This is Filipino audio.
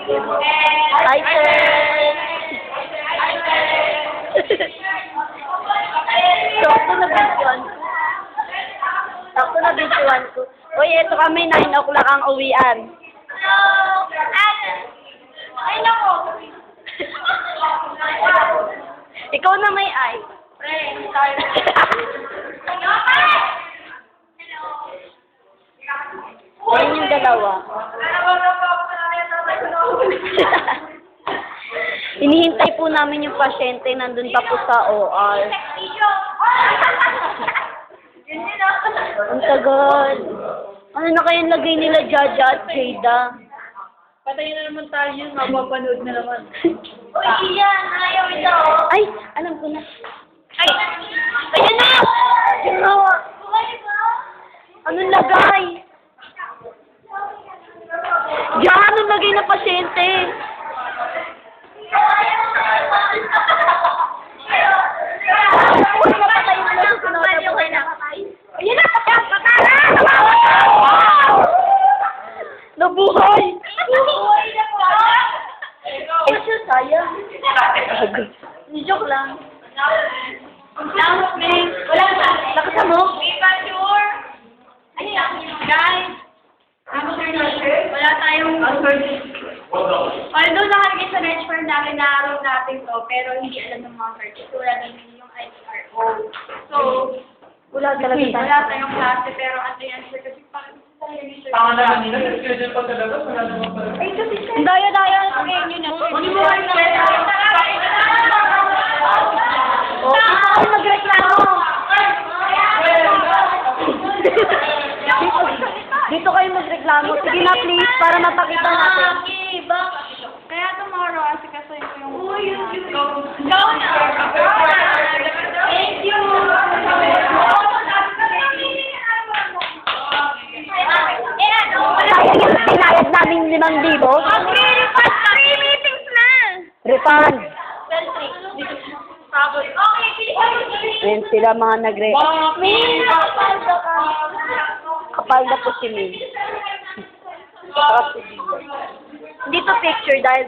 Hi, sir! Sakto na videoan ko. Sakto na videoan ko. Uy, eto kami, 9 o'clock ang uwian. Ay, nako. Ikaw na may eye. Pre, tayo. Ayun yung dalawa. Hinihintay po namin yung pasyente, nandun pa po sa OR. Ang tagal. Ano na kayang lagay nila, Jaja at Jada? Patay na naman tayo yun, mapapanood na naman. Uy, iyan! Ayaw ito! Ay! Alam ko na. Ay! Ayan na! Ayan na! Anong lagay? Diyan! Anong lagay na pasyente? Uy, napatay na lang. Ayan na! Patay na! Nabuhay! Buhay na po! Eh, siya, sayang. Joke lang. Wala ka. Lakas mo? Guys, wala tayong although nakalagay sa bench form namin na araw natin to, pero hindi alam ng mga searches. Wala namin yung ICRO. So, Wala talaga tayo. wala tayong klase, pero ano yan, sir, kasi parang Pangalan nila, nag-schedule pa talaga, wala naman pala. ay, kasi sir, Ang daya-daya na yun na. hindi mo kayo Oh, ako magreklamo. Dito kayo magreklamo. Sige na please, para mapakita natin. Kaya tomorrow, asikaso yung go na! Thank you! Sayang yung pinayad namin 5,000. Mag-refund 3 meetings na! Refund. Okay, Ayan sila mga nagre... Kapal na po si May. Hindi to picture dahil...